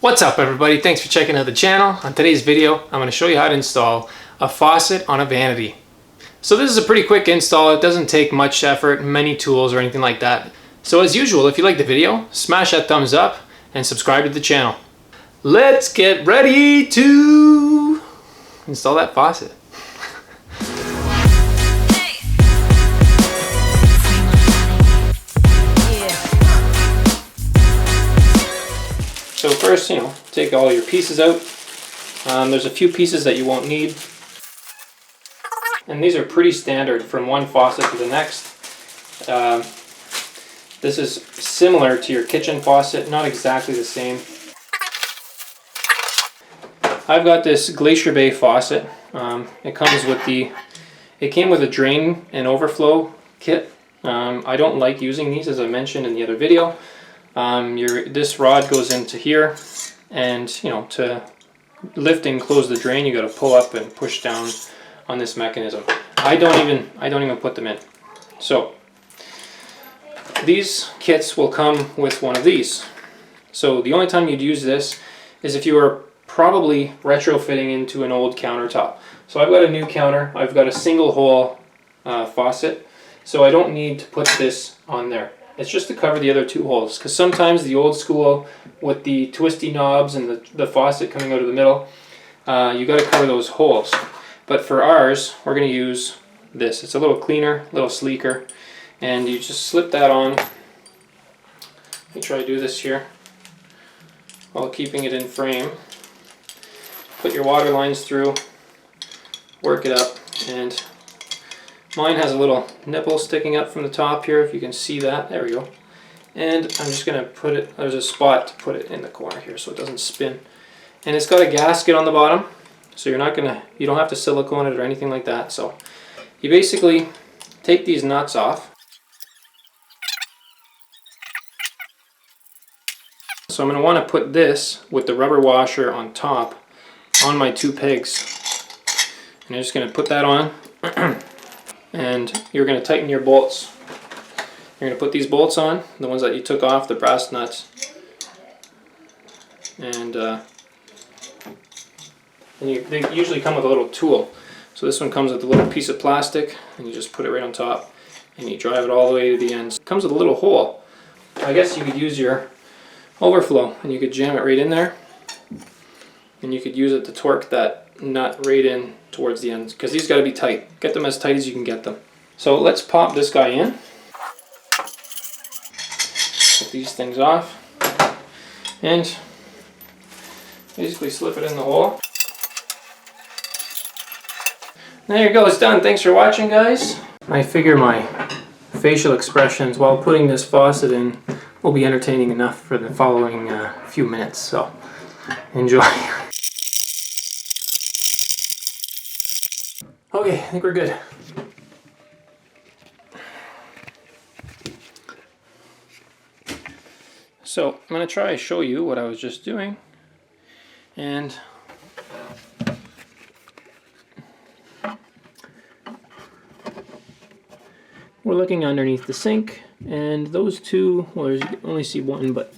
What's up everybody, thanks for checking out the channel. On today's video, I'm going to show you how to install a faucet on a vanity. So this is a pretty quick install, it doesn't take much effort, many tools or anything like that. So as usual, if you like the video, smash that thumbs up and subscribe to the channel. Let's get ready to install that faucet. So first, take all your pieces out. There's a few pieces that you won't need. And these are pretty standard from one faucet to the next. This is similar to your kitchen faucet, not exactly the same. I've got this Glacier faucet. It came with a drain and overflow kit. I don't like using these, as I mentioned in the other video. This rod goes into here, and to lift and close the drain, you got to pull up and push down on this mechanism. I don't even put them in. So these kits will come with one of these. So the only time you'd use this is if you are probably retrofitting into an old countertop. So I've got a new counter. I've got a single hole faucet, so I don't need to put this on there. It's just to cover the other two holes, because sometimes the old school with the twisty knobs and the faucet coming out of the middle, you got to cover those holes. But for ours, we're going to use this. It's a little cleaner, a little sleeker, and you just slip that on. Let me try to do this here while keeping it in frame. Put your water lines through, work it up, and mine has a little nipple sticking up from the top here, if you can see that. There we go. And I'm just going to put it, there's a spot to put it in the corner here so it doesn't spin. And it's got a gasket on the bottom, so you don't have to silicone it or anything like that. So you basically take these nuts off. So I'm going to want to put this with the rubber washer on top on my two pegs. And I'm just going to put that on. And you're going to tighten your bolts. You're going to put these bolts on, the ones that you took off, the brass nuts. And they usually come with a little tool. So this one comes with a little piece of plastic, and you just put it right on top, and you drive it all the way to the end. It comes with a little hole. I guess you could use your overflow, and you could jam it right in there, and you could use it to torque that nut right in towards the end, because these got to be tight. Get them as tight as you can get them. So let's pop this guy in. Put these things off and basically slip it in the hole. There you go, it's done. Thanks for watching, guys. I figure my facial expressions while putting this faucet in will be entertaining enough for the following few minutes, so enjoy. Okay, I think we're good. So I'm going to try to show you what I was just doing. And we're looking underneath the sink, and those two, well, you can only see one, but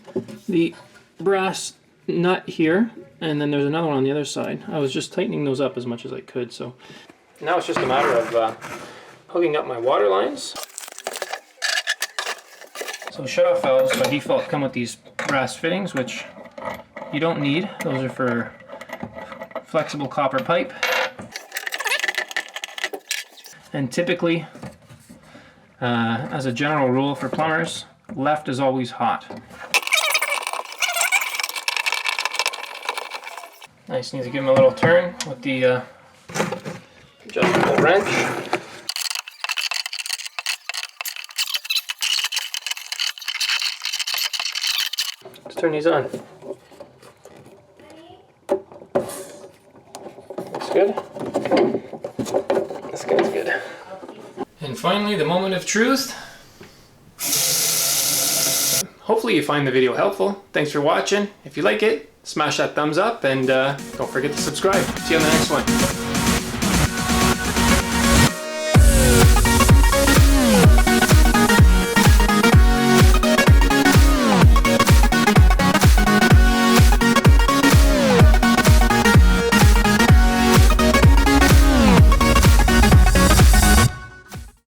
the brass nut here, and then there's another one on the other side. I was just tightening those up as much as I could. So now it's just a matter of hooking up my water lines. So shut-off valves by default come with these brass fittings, which you don't need. Those are for flexible copper pipe. And typically, as a general rule for plumbers, left is always hot. I just need to give them a little turn with the adjustable wrench. Let's turn these on. Looks good. This guy's good. And finally, the moment of truth. Hopefully you find the video helpful. Thanks for watching. If you like it, smash that thumbs up, and don't forget to subscribe. See you on the next one.